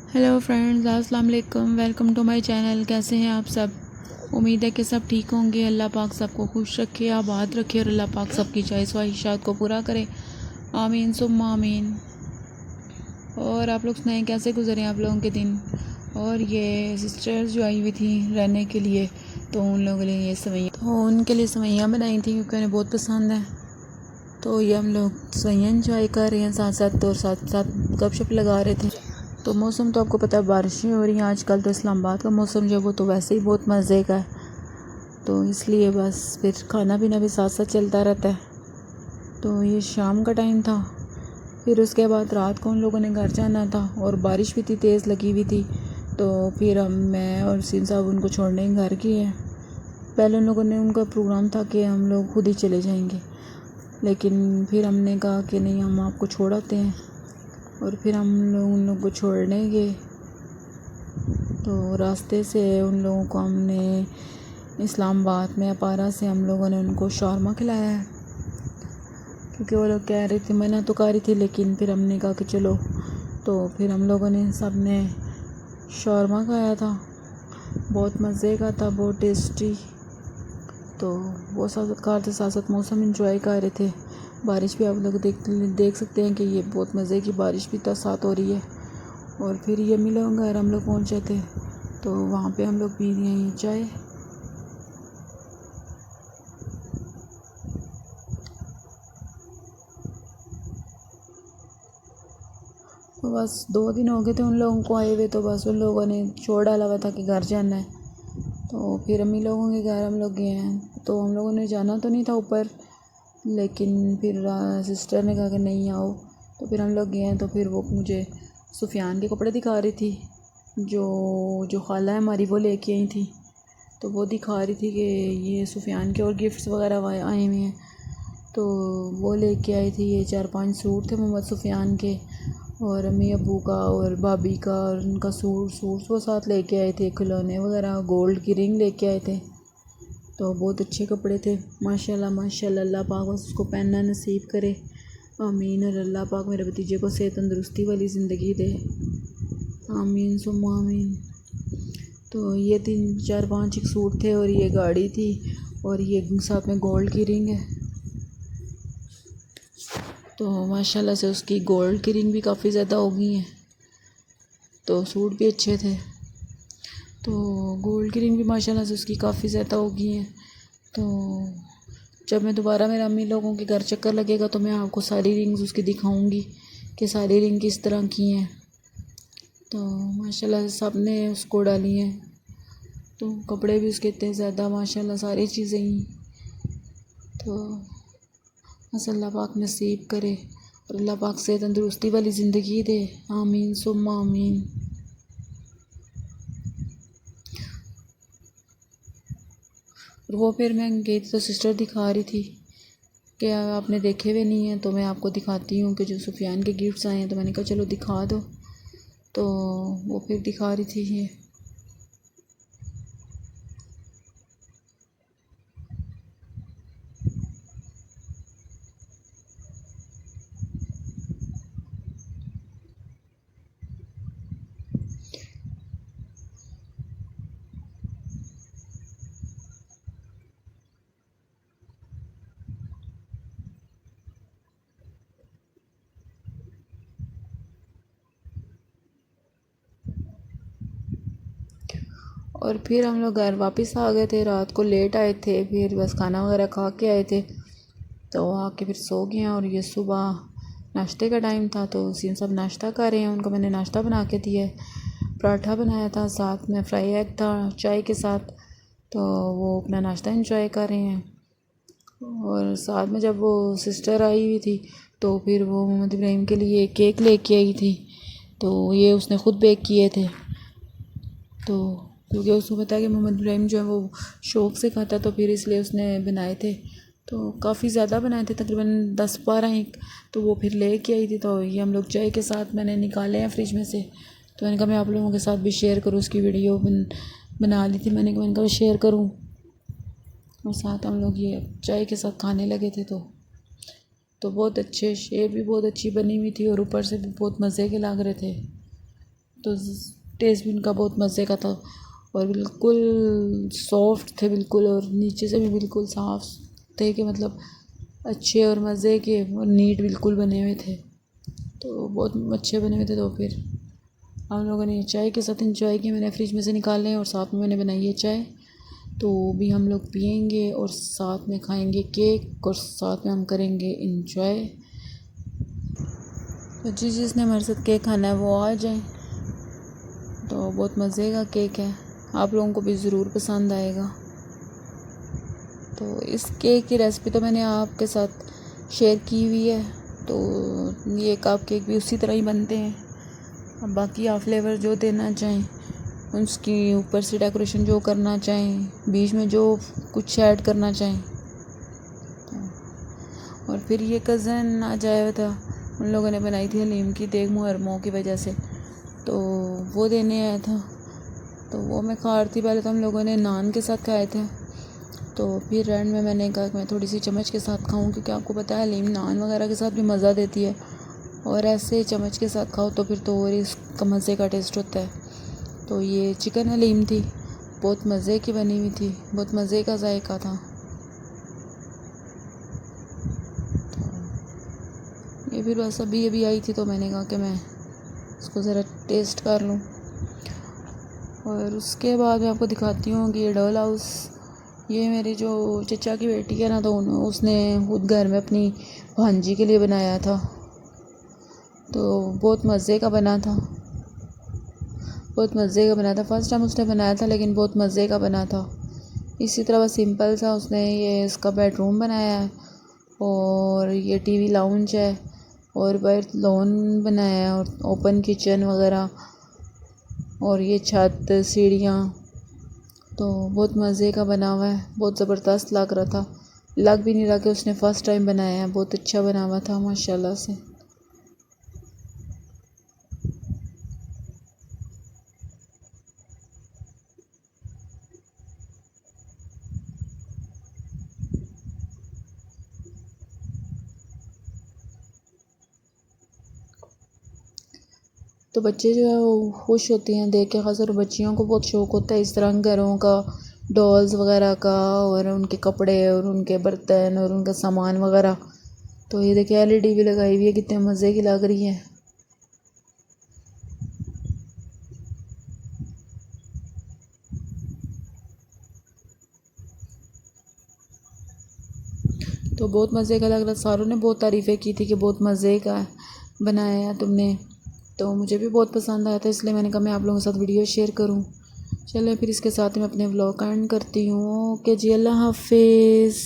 Hello friends, अस्सलाम वालेकुम। Welcome to my channel. कैसे हैं आप सब? उम्मीद है कि सब ठीक होंगे। अल्लाह पाक सबको खुश रखे, आबाद रखे और अल्लाह पाक सबकी ख्वाहिश ख्वाहिशात को पूरा करे। आमीन सुम्मा आमीन। और आप लोग सुनाएं, कैसे गुजरे आप लोगों के दिन? और ये सिस्टर्स जो आई हुई थी रहने के लिए, तो उन लोगों के लिए ये सवैयाँ, तो उनके लिए सवैयाँ बनाई थी क्योंकि उन्हें बहुत पसंद है। तो ये हम लोग सवैयाँ इंजॉय कर रहे हैं साथ साथ, और साथ साथ गपशप लगा रहे थे। तो मौसम तो आपको पता है, बारिशें हो रही हैं आजकल। तो इस्लामाबाद का मौसम जो वो तो वैसे ही बहुत मज़े का है, तो इसलिए बस फिर खाना पीना भी साथ साथ चलता रहता है। तो ये शाम का टाइम था, फिर उसके बाद रात को उन लोगों ने घर जाना था और बारिश भी थी, तेज़ लगी हुई थी। तो फिर मैं और सीन साहब उनको छोड़ने घर गए हैं। पहले उन लोगों ने, उनका प्रोग्राम था कि हम लोग खुद ही चले जाएंगे, लेकिन फिर हमने कहा कि नहीं, हम आपको छोड़ आते हैं। और फिर हम लोग उन लोगों को छोड़ने गए। तो रास्ते से उन लोगों को हमने इस्लामाबाद में अपारा से हम लोगों ने उनको शौरमा खिलाया है, क्योंकि वो लोग कह रहे थे, मना तो कर रही थी, लेकिन फिर हमने कहा कि चलो। तो फिर हम लोगों ने सब ने शौरमा खाया था, बहुत मज़े का था, बहुत टेस्टी। तो वो साथ साथ खाते साथ साथ मौसम इंजॉय कर रहे थे। बारिश भी आप लोग देख सकते हैं कि ये बहुत मज़े की बारिश भी तो साथ हो रही है। और फिर ये मिलों घर हम लोग पहुँचे थे, तो वहाँ पे हम लोग पी रहे हैं चाय। तो बस 2 दिन हो गए थे उन लोगों को आए हुए, तो बस उन लोगों ने छोड़ डाला हुआ था कि घर जाना है। तो फिर अम्मी लोगों के घर हम लोग गए हैं। तो हम लोगों ने जाना तो नहीं था ऊपर, लेकिन फिर सिस्टर ने कहा कि नहीं आओ। तो फिर हम लोग गए हैं। तो फिर वो मुझे सुफियान के कपड़े दिखा रही थी, जो खाला है हमारी, वो लेके आई थी। तो वो दिखा रही थी कि ये सुफियान के और गिफ्ट्स वगैरह आए हुए हैं। तो वो लेके आई थी, ये 4-5 सूट थे मोहम्मद सुफियान के, और अम्मी अब्बू का और भाभी का, और उनका सूट वो साथ लेके आए थे। खिलौने वगैरह, गोल्ड की रिंग लेके आए थे। तो बहुत अच्छे कपड़े थे, माशाल्लाह माशाल्लाह। अल्लाह पाक बस उसको पहनना नसीब करे, आमीन। और अल्लाह पाक मेरे भतीजे को सेहत तंदुरुस्ती वाली ज़िंदगी दे, आमीन सुम्मा आमीन। तो ये 3-4-5 एक सूट थे, और ये गाड़ी थी, और ये साथ में गोल्ड की रिंग है। तो माशाल्लाह से उसकी गोल्ड की रिंग भी काफ़ी ज़्यादा हो गई है। तो सूट भी अच्छे थे। तो गोल्ड की रिंग भी माशाल्लाह से उसकी काफ़ी ज़्यादा हो गई है। तो जब मैं दोबारा मेरे अम्मी लोगों के घर चक्कर लगेगा, तो मैं आपको सारी रिंग्स उसकी दिखाऊंगी कि सारी रिंग किस तरह की हैं। तो माशाल्लाह से सब ने उसको डाली हैं। तो कपड़े भी उसके इतने ज़्यादा, माशाल्लाह सारी चीज़ें ही। तो बस अल्लाह पाक नसीब करे, और अल्लाह पाक से तंदुरुस्ती वाली ज़िंदगी दे, आमीन सुम्मा आमीन। और वो फिर मैं गई थी तो सिस्टर दिखा रही थी कि आपने देखे हुए नहीं हैं, तो मैं आपको दिखाती हूँ कि जो सुफियान के गिफ्ट्स आए हैं। तो मैंने कहा चलो दिखा दो। तो वो फिर दिखा रही थी ये। और फिर हम लोग घर वापस आ गए थे, रात को लेट आए थे, फिर बस खाना वगैरह खा के आए थे। तो आके फिर सो गए। और ये सुबह नाश्ते का टाइम था, तो सीन सब नाश्ता कर रहे हैं। उनको मैंने नाश्ता बना के दिया है, पराठा बनाया था, साथ में फ्राई एग था चाय के साथ। तो वो अपना नाश्ता एंजॉय कर रहे हैं। और साथ में जब वो सिस्टर आई हुई थी, तो फिर वो मोहम्मद इब्राहिम के लिए केक लेके आई थी। तो ये उसने ख़ुद बेक किए थे। तो क्योंकि उसको पता है कि मोहम्मद इब्राहिम जो है वो शौक़ से खाता, तो फिर इसलिए उसने बनाए थे। तो काफ़ी ज़्यादा बनाए थे, तकरीबन 10-12 एक। तो वो फिर ले के आई थी। तो ये हम लोग चाय के साथ मैंने निकाले हैं फ्रिज में से। तो मैंने कहा मैं आप लोगों के साथ भी शेयर करूँ, उसकी वीडियो बना ली थी मैंने कहा शेयर करूँ। और साथ हम लोग ये चाय के साथ खाने लगे थे। तो बहुत अच्छे, शेप भी बहुत अच्छी बनी हुई थी, और ऊपर से भी बहुत मज़े के लग रहे थे। तो टेस्ट भी उनका बहुत मज़े का था और बिल्कुल सॉफ्ट थे बिल्कुल, और नीचे से भी बिल्कुल साफ़ थे कि मतलब अच्छे और मज़े के और नीट बिल्कुल बने हुए थे। तो बहुत अच्छे बने हुए थे। तो फिर हम लोगों ने चाय के साथ इंजॉय किया। मैंने फ्रिज में से निकाले और साथ में मैंने बनाई है चाय, तो भी हम लोग पियेंगे और साथ में खाएंगे केक और साथ में हम करेंगे इंजॉय। तो जिसने हमारे साथ केक खाना है वो आ जाए। तो बहुत मज़े का केक है, आप लोगों को भी ज़रूर पसंद आएगा। तो इस केक की रेसिपी तो मैंने आपके साथ शेयर की हुई है। तो ये कप केक भी उसी तरह ही बनते हैं। अब बाकी आप फ्लेवर जो देना चाहें, उसकी ऊपर से डेकोरेशन जो करना चाहें, बीच में जो कुछ ऐड करना चाहें। और फिर ये कज़न आ जाया था, उन लोगों ने बनाई थी हलीम की देग मुहर्रमों की वजह से, तो वो देने आया था। तो वो मैं खा रही थी। पहले तो हम लोगों ने नान के साथ खाए थे, तो फिर एंड में मैंने कहा कि मैं थोड़ी सी चम्मच के साथ खाऊं, क्योंकि आपको पता है हलीम नान वगैरह के साथ भी मज़ा देती है, और ऐसे चम्मच के साथ खाओ तो फिर तो और इसका मज़े का टेस्ट होता है। तो ये चिकन हलीम थी, बहुत मज़े की बनी हुई थी, बहुत मज़े का जायका था। ये फिर बस अभी आई थी, तो मैंने कहा कि मैं इसको ज़रा टेस्ट कर लूँ। और उसके बाद मैं आपको दिखाती हूँ कि ये डॉल हाउस, ये मेरी जो चचा की बेटी है ना, तो उसने खुद घर में अपनी भांजी के लिए बनाया था। तो बहुत मज़े का बना था, बहुत मज़े का बना था। फर्स्ट टाइम उसने बनाया था, लेकिन बहुत मज़े का बना था। इसी तरह बस सिंपल सा उसने ये इसका बेडरूम बनाया है, और ये टीवी लाउंज है, और बाहर लॉन बनाया है, और ओपन किचन वगैरह, और ये छत सीढ़ियाँ। तो बहुत मज़े का बना हुआ है, बहुत ज़बरदस्त लग रहा था। लग भी नहीं रहा कि उसने फ़र्स्ट टाइम बनाया है, बहुत अच्छा बना हुआ था माशाल्लाह से। तो बच्चे जो है वो खुश होते हैं देख के, ख़ासकर बच्चियों को बहुत शौक़ होता है इस तरह घरों का, डॉल्स वगैरह का, और उनके कपड़े और उनके बर्तन और उनका सामान वगैरह। तो ये देखिए एलईडी भी लगाई हुई है, कितने मज़े की लग रही है। तो बहुत मज़े का लग रहा, सारों ने बहुत तारीफ़ें की थी कि बहुत मज़े का बनाया तुमने। तो मुझे भी बहुत पसंद आया था, इसलिए मैंने कहा मैं आप लोगों के साथ वीडियो शेयर करूं। चलें फिर इसके साथ ही मैं अपने व्लॉग का एंड करती हूँ। ओके जी, अल्लाह हाफिज़।